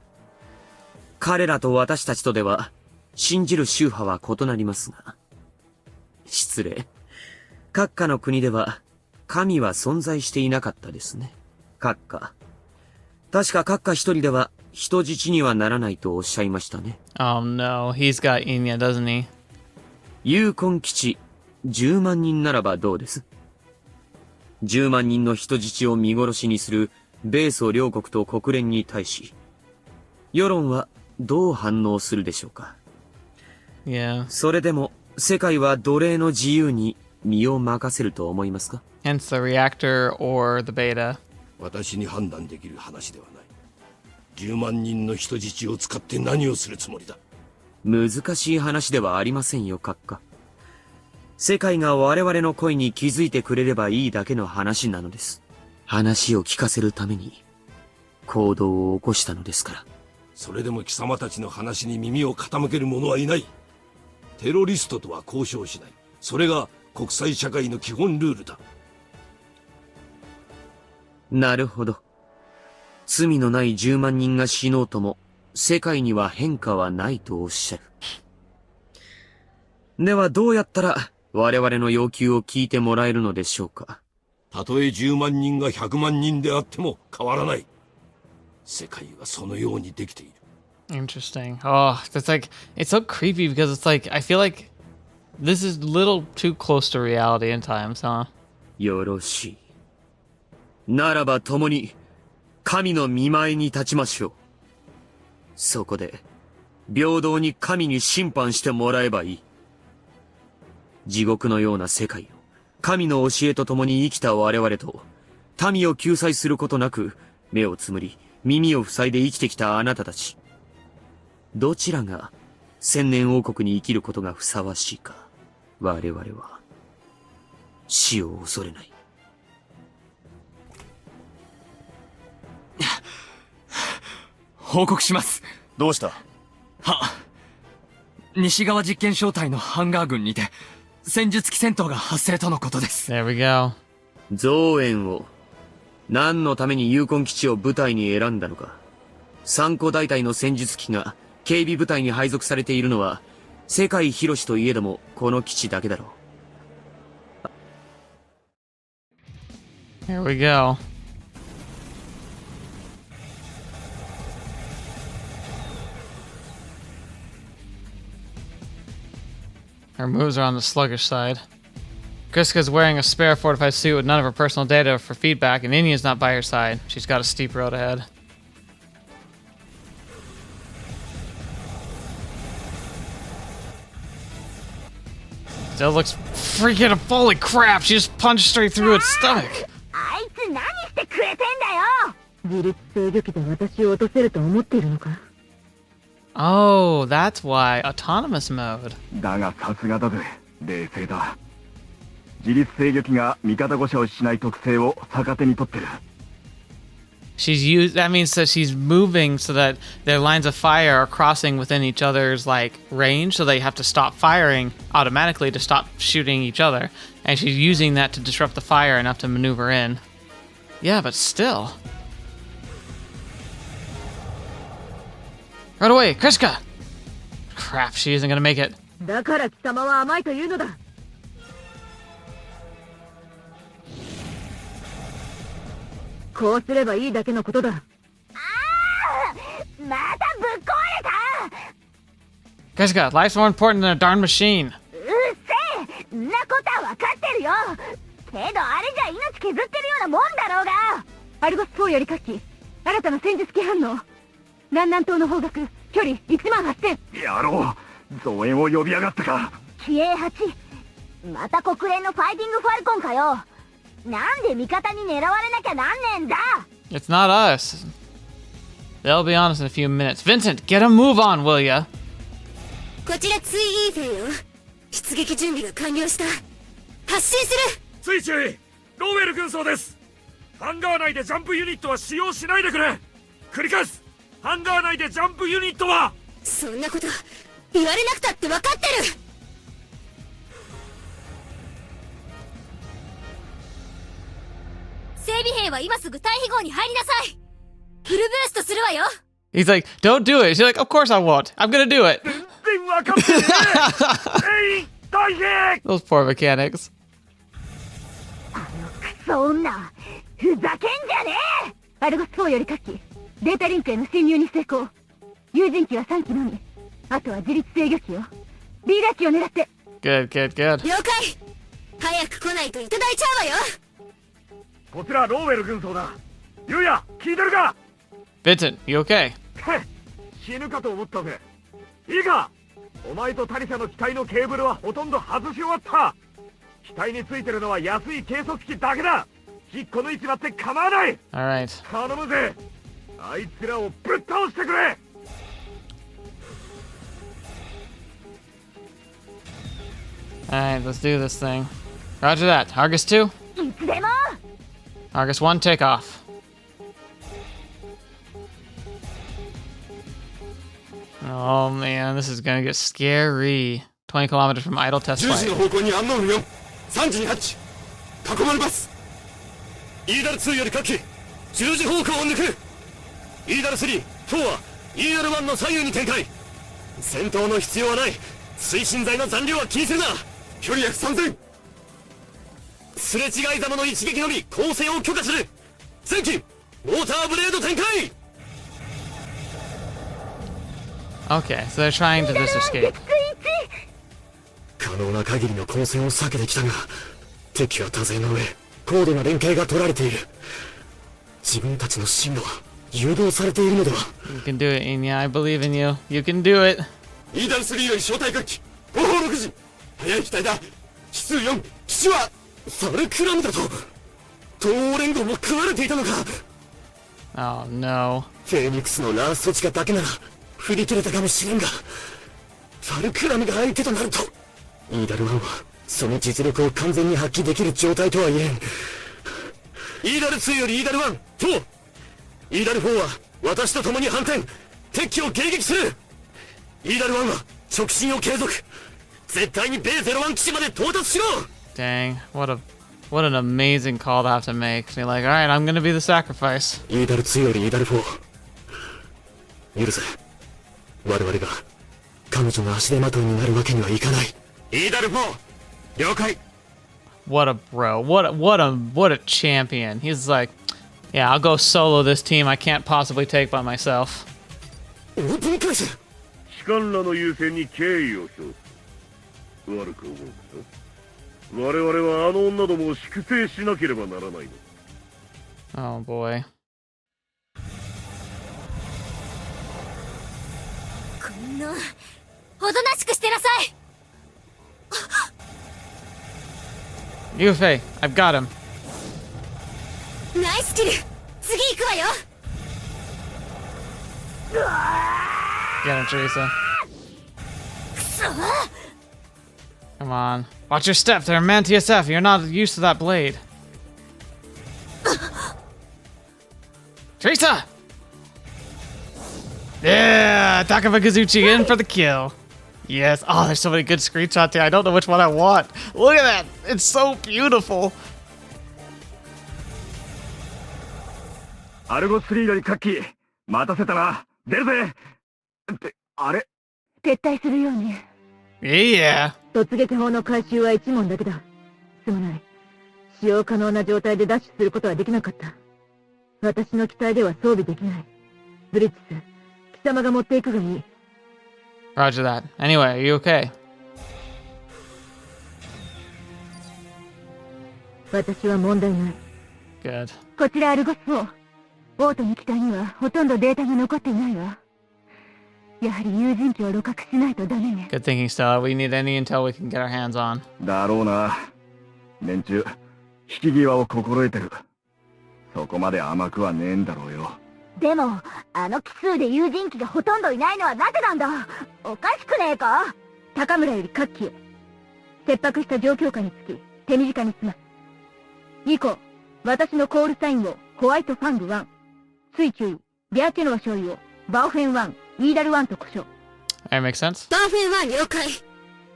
彼らと私たちとでは、信じる宗派は異なりますが。失礼。閣下の国では、神は存在していなかったですね。閣下。確か閣下一人では、人質にはならないとおっしゃいましたね。Oh no, he's got Inia, doesn't he? 有根基地、10万人ならばどうです？ 10 万人の人質を見殺しにする米ソ両国と国連に対し、世論はどう反応するでしょうか。Yeah. それでも世界は奴隷の自由に身を任せると思いますか？ Hence the reactor or the beta. 私に判断できる話ではない。10万人の人質を使って何をするつもりだ？難しい話ではありませんよ、閣下。世界が我々の声に気づいてくれればいいだけの話なのです。話を聞かせるために行動を起こしたのですから。それでも貴様たちの話に耳を傾ける者はいない。テロリストとは交渉しない。それが国際社会の基本ルールだ。なるほど。罪のない10万人が死のうとも、世界には変化はないとおっしゃる。ではどうやったら我々の要求を聞いてもらえるのでしょうか。たとえ10万人が100万人であっても変わらない。世界はそのようにできている。Interesting. Oh, that's like, it's so creepy because it's like, I feel like this is a little too close to reality in times, huh? よろしい。ならば共に神の御前に立ちましょう。そこで平等に神に審判してもらえばいい。地獄のような世界を神の教えと共に生きた我々と、民を救済することなく目をつむり耳を塞いで生きてきたあなたたち。どちらが千年王国に生きることがふさわしいか。我々は死を恐れない。報告します。どうした？は、西側実験小隊のハンガー群にて戦術機戦闘が発生とのことです。 There we go. 増援を何のために有根基地を部隊に選んだのか。3個大隊の戦術機が警備部隊に配属されているのは世界広しといえどもこの基地だけだろう。 Here we go. Her moves are on the sluggish side. Cryska's wearing a spare fortified suit with none of her personal data for feedback, and Inia's not by her side. She's got a steep road ahead. Still looks freaking... Holy crap! She just punched straight through its stomach! あいつ何してくれてんだよ。自律制御機で私を落とせると思っているのか。 Oh, that's why. Autonomous mode. だがさすがだぜ、冷静だ。自律制御機が味方誤射をしない特性を逆手に取ってる。That means that she's moving so that their lines of fire are crossing within each other's like range, so they have to stop firing automatically to stop shooting each other. And she's using that to disrupt the fire enough to maneuver in. Yeah, but still. Right away, Cryska! Crap, she isn't gonna make it. だから貴様は甘いというのだ。こうすればいいだけのことだ。ああ、またぶっ壊れた。 Cryska, life's more important than a darn machine. うっせえ、んなことは分かってるよ。けどあれじゃ命削ってるようなもんだろうが。アルゴス4より下記、新たな戦術機反応。南南東の方角、距離18000。野郎、増援を呼び上がったか。気鋭8。また国連のファイティングファルコンかよ。なんで味方に狙われなきゃなんねえんだ。 It's not us. They'll be on us in a few minutes. Vincent, get a move on, will ya? こちらツイイーフェイよ。出撃準備が完了した。発進する。つい注意、ローウェル軍曹です。ハンガー内でジャンプユニットは使用しないでくれ。繰り返す。ハンガー内でジャンプユニットは。そんなこと言われなくたって分かってる。整備兵は今すぐ退避号に入りなさい。フルブーストするわよ。 He's like, don't do it. She's like, of course I won't. I'm gonna do it. 全然分かってねえ。大変。 Those poor mechanics. クソ女、ふざけんじゃねえ。アルゴス4より各機データリンクへの侵入に成功。有人機は3機のみ。あとは自律制御機よ。リーダー機を狙って。 Good, good, good. 了解。早く来ないといただいちゃうわよ。こちらローウェル軍曹だ。ユウヤ、聞いてるか。 Vincent, you okay? 死ぬかと思ったぜ。いいか、お前とタリサの機体のケーブルはほとんど外し終わった。機体についてるのは安い計測器だけだ。引っこ抜いちまって構わない。 Alright. 頼むぜ。あいつらをぶっ倒してくれ。 Alright, let's do this thing. Roger that. Argus 2? いつでも。 Argus 1, take off. Oh man, this is gonna get scary. 20 kilometers from idle test 10時 flight. の方向にアンノーン4、3時に8、囲まれます。イーダル2より各機、10時方向を抜く。イーダル3、4はイーダル1の左右に展開。戦闘の必要はない。推進剤の残量は気にするな。距離約3000。すれ違いざまの一撃のみ攻勢を許可する。前期ウォーターブレード展開。 Okay, so they're trying to just escape. 可能な限りの混戦を避けてきたが、敵は多勢の上、高度な連携が取られている。自分たちの進路は誘導されているのでは。 You can do it, Inia. I believe in you. You can do it. イーダル3より招待楽器、後方6時。早い機体だ。奇数4、基地はサルクラムだと。東欧連合も食われていたのか。 Oh no. フェニックスのランスト地下だけなら振り切れたかもしれんが、サルクラムが相手となると、イーダル1はその実力を完全に発揮できる状態とは言えん。イーダル2よりイーダル1、4。イーダル4は私と共に反転、敵機を迎撃する。イーダル1は直進を継続。絶対に米01基地まで到達しろ。 Dang. What an amazing call to have to make. Be like, alright, I'm gonna be the sacrifice. イーダル2よりイーダル4。許せ。我々が彼女の足手まといになるわけにはいかない。イーダル4、了解。 What a bro. What a champion. He's like, yeah, I'll go solo this team I can't possibly take by myself. オープン回線。士官らの優先に敬意を表す。悪く思うか。我々はあの女どもを粛清しなければならないの。 Oh boy. こんなおとなしくしてなさい。 Yifei, I've got him. ナイスキル。次行くわよ。 Get him, Teresa. くそ。 Come on. Watch your step. They're a man TSF. You're not used to that blade. Teresa! Yeah! Takabakazuchi in for the kill. Yes. Oh, there's so many good screenshots here. I don't know which one I want. Look at that. It's so beautiful. アルゴ3より各機、待たせたな。出るぜ。ってあれ。撤退するように。 Yeah. 突撃砲の回収は1門だけだ。すまない。使用可能な状態でダッシュすることはできなかった。私の機体では装備できない。ブリッジス、貴様が持っていくがいい。 Roger that. Anyway, are you okay? 私は問題ない。 Good. こちらアルゴス4。オートの機体にはほとんどデータが残っていないわ。やはり有人機を鹵獲しないとダメね。 Good thinking, Stella. We need any intel we can get our hands on. だろうな。連中、引き際を心得てる。そこまで甘くはねえんだろうよ。でも、あの機数で有人機がほとんどいないのはなぜなんだ。おかしくねえか。高村より各機へ。切迫した状況下につき、手短に済ます。以降、私のコールサインをホワイトファング1。追注意、リアチェノは少尉をバオフェン1、イーダル1と呼称。That makes sense. バオフェン1了解。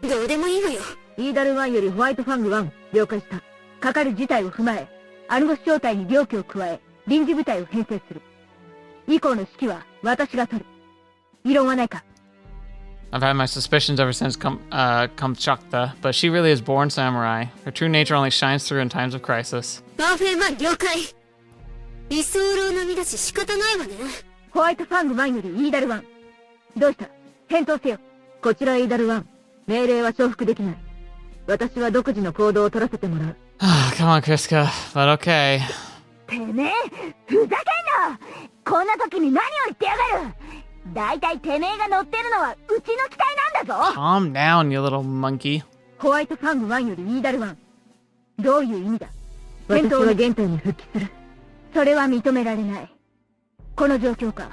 どうでもいいわよ。イーダル1よりホワイトファング1了解した。かかる事態を踏まえ、アルゴス小隊に病気を加え、臨時部隊を編成する。以降の指揮は私が取る。異論はないか？ I've had my suspicions ever since Kamchatka, but she really is born samurai. Her true nature only shines through in times of crisis. バオフェン1了解。居候の身だし仕方ないわね。ホワイトファング1よりイーダル1。どうした？返答せよ。こちらイーダル1。命令は承服できない。私は独自の行動を取らせてもらう。Come on, Cryska, but okay. てめえ、ふざけんな！こんな時に何を言ってやがる！だいたいてめえが乗ってるのはうちの機体なんだぞ！ Calm down, you little monkey. ホワイトファング1よりイーダル1。どういう意味だ？私は現体に復帰する。それは認められない。この状況下、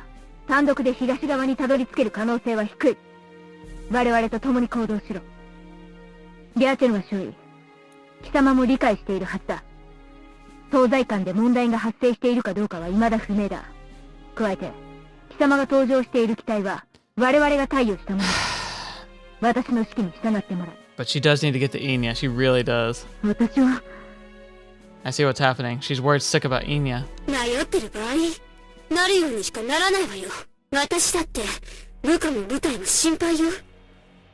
単独で東側にたどり着ける可能性は低い。我々と共に行動しろ。リアチェルは少尉。貴様も理解しているはずだ。東西間で問題が発生しているかどうかは未だ不明だ。加えて、貴様が搭乗している機体は我々が貸与したものだ。私の指揮に従ってもらう。But she does need to get to Inia, she really does. 私は I see what's happening. She's worried sick about Inia. 迷ってる場合、なるようにしかならないわよ。私だって、部下も部隊も心配よ。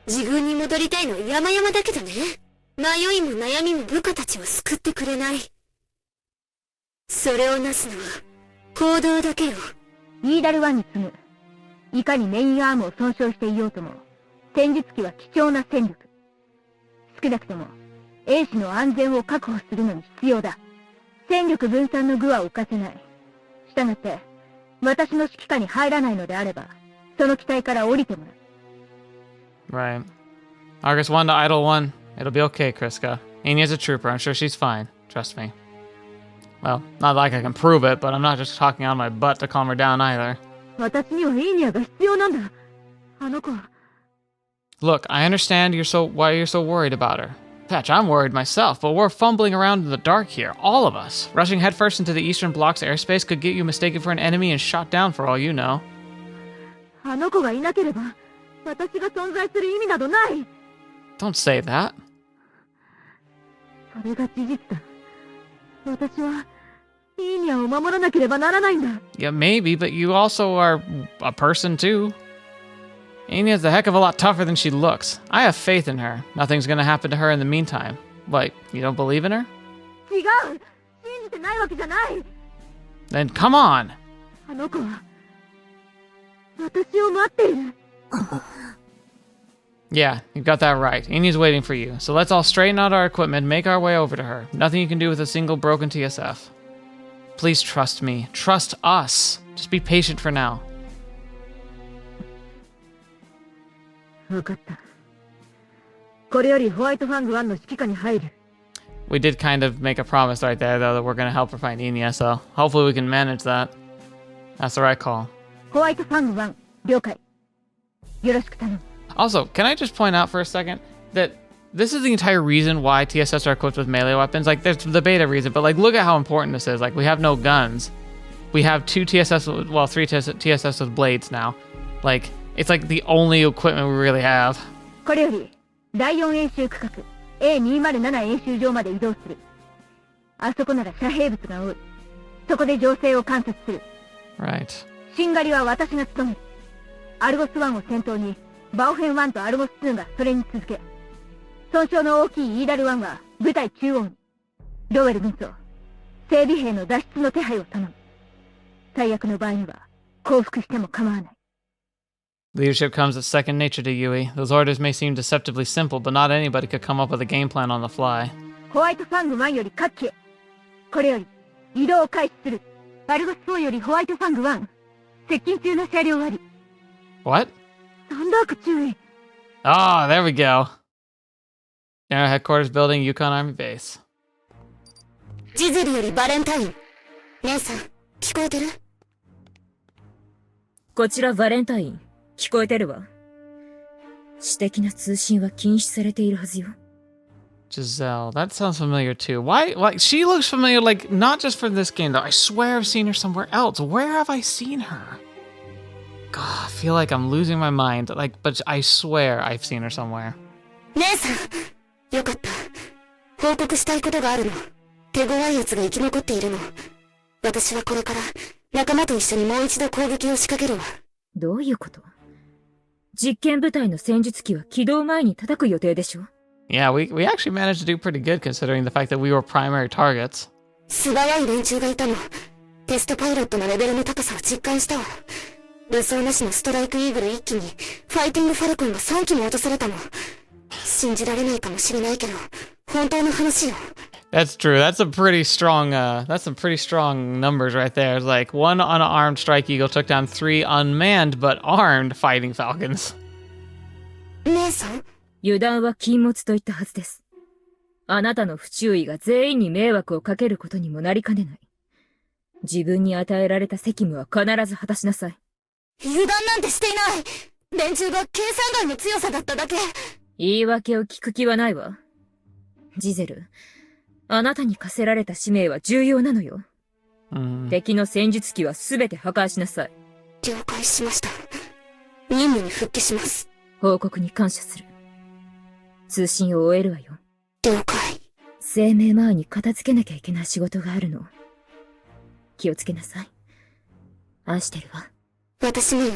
自分に戻りたいのは山々だけどね。迷いも悩みも部下たちを救ってくれない。それをなすのは、行動だけよ。イーダル1に次ぐ。いかにメインアームを損傷していようとも、戦術機は貴重な戦力。少なくとも、兵士の安全を確保するのに必要だ。戦力分散の具は犯せない。したがって、私の指揮下に入らないのであれば、その機体から降りてもらう。Right. Argus 1 to Idle 1. It'll be okay, Cryska. Inia's a trooper. I'm sure she's fine. Trust me. Well, not like I can prove it, but I'm not just talking on my butt to calm her down either. 私にはイニアが必要なんだ。あの子は。Look, I understand why you're so worried about her. Patch, I'm worried myself, but we're fumbling around in the dark here, all of us. Rushing headfirst into the Eastern Block's airspace could get you mistaken for an enemy and shot down for all you know. あの子がいなければ、私が存在する意味などない。Don't say that. それが事実だ。私は、イニアを守らなければならないんだ。Yeah, maybe, but you also are a person too. Inia's a heck of a lot tougher than she looks. I have faith in her. Nothing's gonna happen to her in the meantime. What, you don't believe in her? 違う！信じてないわけじゃない！ Then come on! あの子は、私を待っている。Yeah, you got that right. Inia's waiting for you. So let's all straighten out our equipment and make our way over to her. Nothing you can do with a single broken TSF. Please trust me. Trust us. Just be patient for now. わかった。これよりホワイトファング1の指揮下に入る。We did kind of make a promise right there, though, that we're going to help her find Inia, so hopefully we can manage that. That's the right call. ホワイトファング1、了解。よろしく頼む。Also, can I just point out for a second that this is the entire reason why TSFs are equipped with melee weapons? Like, there's the beta reason, but like, look at how important this is. Like, we have no guns. We have 2 TSFs, well, 3 TSFs with blades now. Like, it's like the only equipment we really have. これより、第4演習区画、A207 演習場まで移動する。あそこなら遮蔽物が多い。そこで情勢を観察する。Right. しんがりは私が務める。アルゴス1を先頭に、バオフェン1とアルゴス2がそれに続け。損傷の大きいイーダル1は部隊中央に。ローエル軍曹、整備兵の脱出の手配を頼む。最悪の場合には、降伏しても構わない。Leadership comes as second nature to Yui. Those orders may seem deceptively simple, but not anybody could come up with a game plan on the fly. ホワイトファング1より各機へ。これより、移動を開始する。アルゴス4よりホワイトファング1。接近中の車両あり。What? サンダーク注意。Ah, there we go. General Headquarters Building, Yukon Army Base. ジゼルよりバレンタイン。姉さん、聞こえてる？こちらバレンタイン。聞こえてるわ。私的な通信は禁止されているはずよ。Giselle. That sounds familiar too. Why? Like, she looks familiar, like, not just for this game, though. I swear I've seen her somewhere else. Where have I seen her? God, I feel like I'm losing my mind. Like, but I swear I've seen her somewhere. 姉さん、よかった。報告したいことがあるの。手強い奴が生き残っているの。私はこれから仲間と一緒にもう一度攻撃を仕掛けるわ。どういうこと？実験部隊の戦術機は起動前に叩く予定でしょ？ Yeah, we actually managed to do pretty good considering the fact that we were primary targets. 素早い連中がいたの。テストパイロットのレベルの高さを実感したわ。武装なしのストライクイーグル1機に、ファイティングファルコンが3機も落とされたの。信じられないかもしれないけど、本当の話よ。That's true. That's some pretty strong numbers right there. It's like one unarmed strike eagle took down 3 unmanned but armed fighting falcons. 姉さん？油断は禁物と言ったはずです。あなたの不注意が全員に迷惑をかけることにもなりかねない。自分に与えられた責務は必ず果たしなさい。油断なんてしていない。連中が計算外の強さだっただけ。言い訳を聞く気はないわ。ジゼル、あなたに課せられた使命は重要なのよ。敵の戦術機は全て破壊しなさい。了解しました。任務に復帰します。報告に感謝する。通信を終えるわよ。了解。声明前に片付けなきゃいけない仕事があるの。気をつけなさい。愛してるわ。私もよ。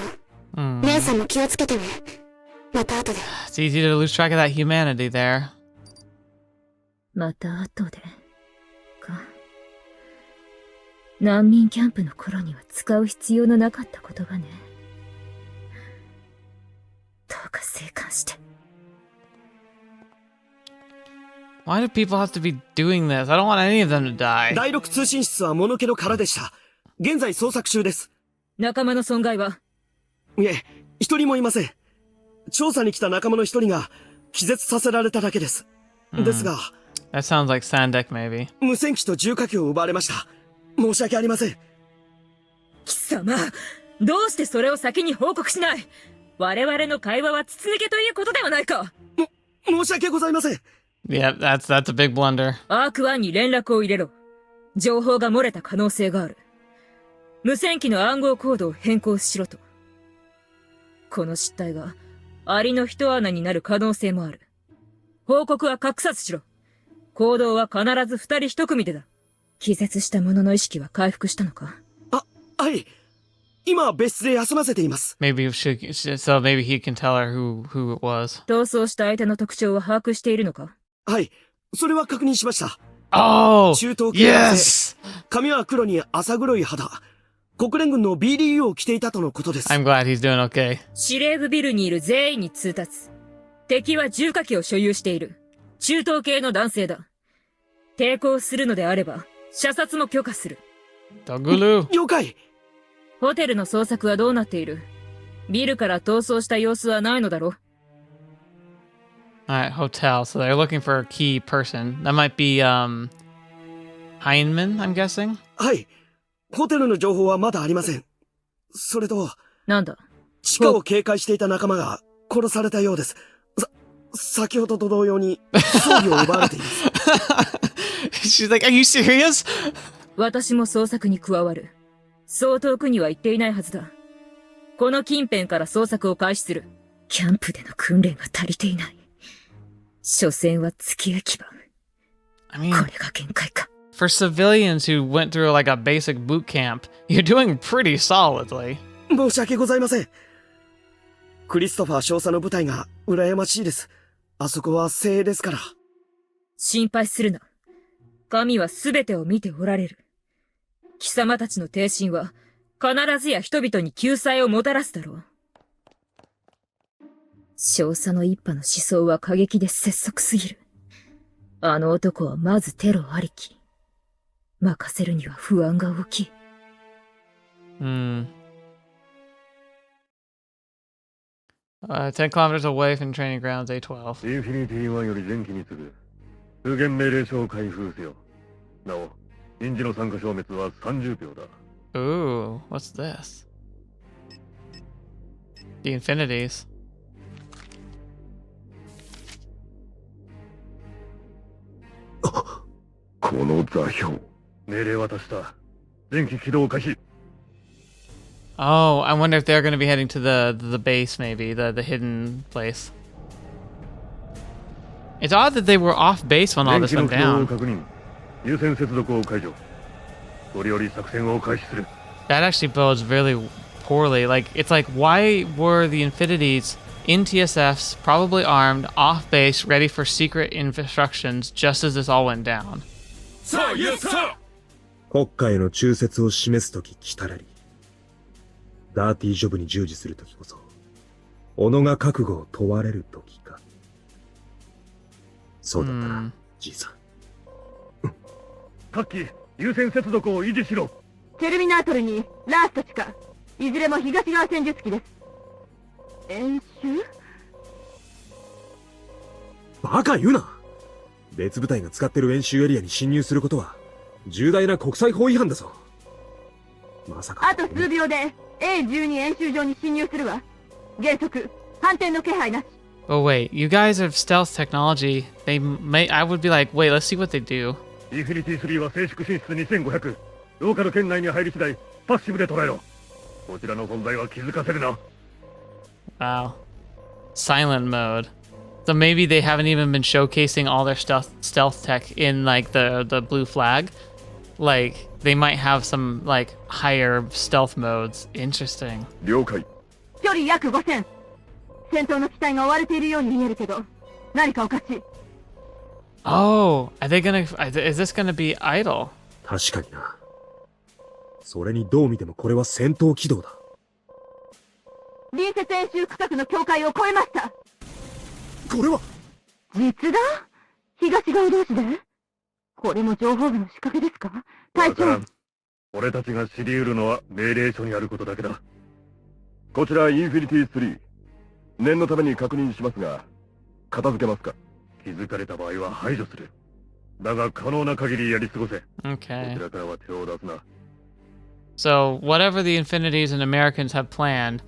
姉さんも気をつけてね。また後で。It's easy to lose track of that humanity there. また後で。か。難民キャンプの頃には使う必要のなかった言葉ね。どうか静観して。Why do people have to be doing this? I don't want any of them to die. 第6通信室はもぬけの殻でした。現在捜索中です。仲間の損害は？いえ、一人もいません。調査に来た仲間の一人が気絶させられただけです。ですが、That sounds like Sandek, maybe. 無線機と重火器を奪われました。申し訳ありません。貴様、どうしてそれを先に報告しない？我々の会話は筒抜けということではないか。申し訳ございません。Yeah, that's a big blunder. アーク1に連絡を入れろ。情報が漏れた可能性がある。無線機の暗号コードを変更しろと。この失態がアリの一穴になる可能性もある。報告は隠さずしろ。行動は必ず二人一組でだ。気絶した者の意識は回復したのか？はい。今別室で休ませています。Maybe so maybe he can tell her who it was. 逃走した相手の特徴は把握しているのか？はい。それは確認しました。Oh! 中東系男Yes! 性。髪は黒に浅黒い肌。国連軍の BDU を着ていたとのことです。I'm glad he's doing okay. 司令部ビルにいる全員に通達。敵は重火器を所有している。中東系の男性だ。抵抗するのであれば、射殺も許可する。Dogulu! 了解。ホテルの捜索はどうなっている？ビルから逃走した様子はないのだろう？ Alright, hotel. So they're looking for a key person. That might be, Heinemann, I'm guessing? はい。ホテルの情報はまだありません。それと、なんだ？地下を警戒していた仲間が殺されたようです。先ほどと同様に装備を奪われています。She's like, are you serious? 私も捜索に加わる。そう遠くには行っていないはずだ。この近辺から捜索を開始する。キャンプでの訓練が足りていない。所詮は月焼き場。I mean, これが限界か。For civilians who went through like a basic boot camp, you're doing pretty solidly. 申し訳ございません。クリストファー少佐の部隊が羨ましいです。あそこは精鋭ですから。心配するな。神は全てを見ておられる。貴様たちの挺身は必ずや人々に救済をもたらすだろう。少佐の一派の思想は過激で拙速すぎる。あの男はまずテロありき。任せるには不安が大きい。10 kilometers away from training grounds, A12. インフィニティ1より前期に次ぐ通言命令書を開封せよ。なお、臨時の参加消滅は30秒だ。Ooh, what's this? The Infinities. この座標。命令渡した。電気起動開始。 Oh, I wonder if they're going to be heading to the base, maybe the hidden place. It's odd that they were off base when all this went down. That actually bodes really poorly. Like, it's like, why were the Infinities in TSFs, probably armed, off base, ready for secret instructions just as this all went down? Sir, yes, sir! 国家への忠説を示すとき来たらり。ダーティージョブに従事するときこそ、己が覚悟を問われるときか。そうだったな、じいさん。各機、優先接続を維持しろ。テルミナートルにラースト地下、いずれも東側戦術機です。演習？バカ言うな。別部隊が使ってる演習エリアに侵入することは重大な国際法違反だぞ。まさか。あと数秒で A12 演習場に侵入するわ。原則反転の気配なし。 Oh wait, you guys have stealth technology. They may. I would be like, wait, let's see what they do. Infinities 3は静粛進出2500。ローカル圏内に入り次第パッシブで捉えろ。こちらの存在は気づかせるな。 Wow. Silent mode. So maybe they haven't even been showcasing all their stealth tech in like the blue flag. Like they might have some like higher stealth modes. Interesting. 了解。距離約5000。戦闘の機体が追われているように見えるけど、何かおかしい。Oh, are they gonna? Is this gonna be idle? 確かにな。それにどう見てもこれは戦闘起動だ。隣接演習区画の境界を越えました。これは実弾？東側同士で？これも情報部の仕掛けですか？隊長。俺たちが知り得るのは命令書にあることだけだ。こちらインフィニティ3。念のために確認しますが、片付けますか？気づかれた場合は排除する。だが可能な限りやり過ごせ。Okay. こちらからは手を出すな。So whatever the Infinities and Americans have planned,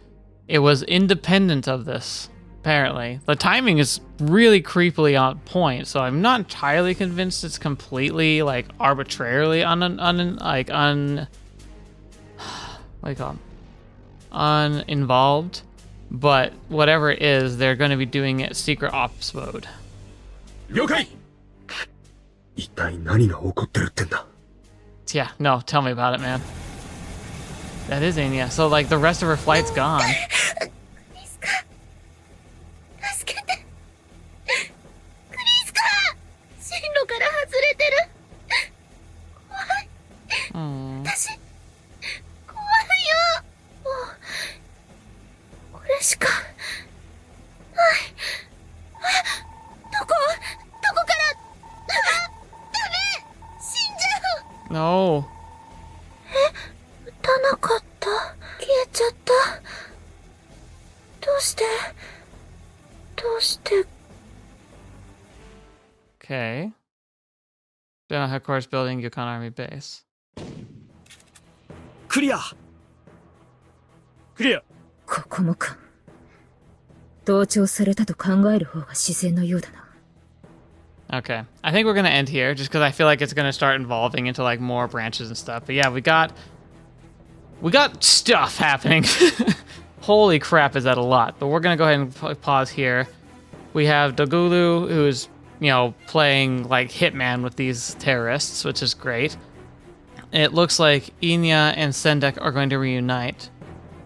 it was independent of this. Apparently, the timing is really creepily on point. So I'm not entirely convinced it's completely like arbitrarily uninvolved. But whatever it is, they're going to be doing it secret ops mode. 了解。一体何が起こってるってんだ。 Yeah, no, tell me about it, man. That is Inia. So like the rest of her flight's gone. 助けて。クリスカ、進路から外れてる。怖い。私、怖いよ。もう、これしかない。どこから。ダメ。死んじゃう。 No. 撃たなかった。消えちゃった。どうして。 Okay. General Headquarters Building, Yukon Army Base. クリア。クリア。ここもか。同調されたと考える方が自然のようだな。Okay. I think we're gonna end here just because I feel like it's gonna start evolving into like more branches and stuff. But yeah, we got stuff happening. Holy crap, is that a lot? But we're gonna go ahead and pause here. We have Dogulu, who's, you know, playing like hitman with these terrorists, which is great. It looks like Inia and Sandek are going to reunite.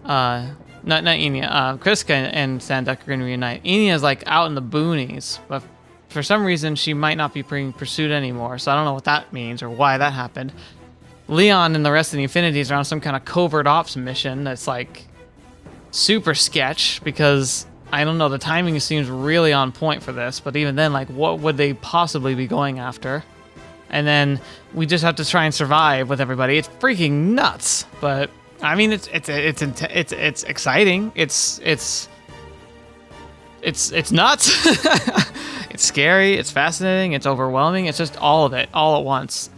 Not Inia. Cryska and Sandek are going to reunite. Inia is like out in the boonies, but for some reason she might not be being pursued anymore. So I don't know what that means or why that happened. Leon and the rest of the Infinities are on some kind of covert ops mission that's like super sketch because I don't know, the timing seems really on point for this, but even then, like, what would they possibly be going after? And then we just have to try and survive with everybody. It's freaking nuts, but I mean, it's exciting. It's nuts. It's scary. It's fascinating. It's overwhelming. It's just all of it, all at once,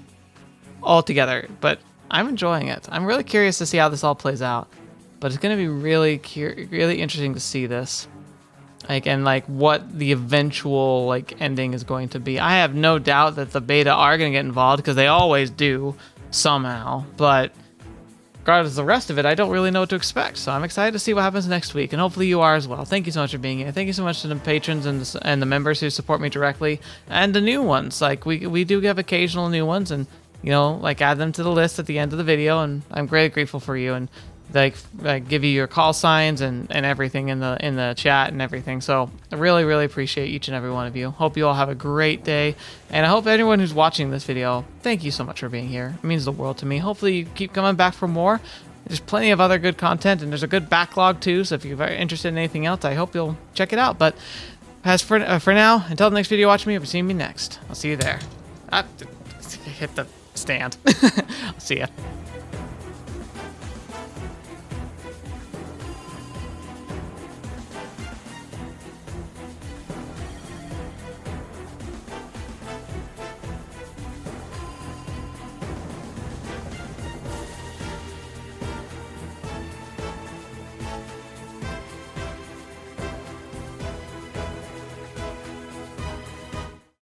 all together. But I'm enjoying it. I'm really curious to see how this all plays out. But it's going to be really interesting to see this. Like, and like what the eventual like ending is going to be. I have no doubt that the beta are going to get involved because they always do somehow, but regardless of the rest of it, I don't really know what to expect. So I'm excited to see what happens next week, and hopefully you are as well. Thank you so much for being here. Thank you so much to the patrons and the members who support me directly, and the new ones. Like we do have occasional new ones, and you know, like add them to the list at the end of the video, and I'm greatly grateful for you, and like give you your call signs and everything in the chat and everything. So I really appreciate each and every one of you. Hope you all have a great day, and I hope anyone who's watching this video, thank you so much for being here. It means the world to me. Hopefully you keep coming back for more. There's plenty of other good content, and there's a good backlog too, so if you're very interested in anything else, I hope you'll check it out. But as for now, until the next video, watch me. If you see me next, I'll see you there. Hit the stand. I'll see ya.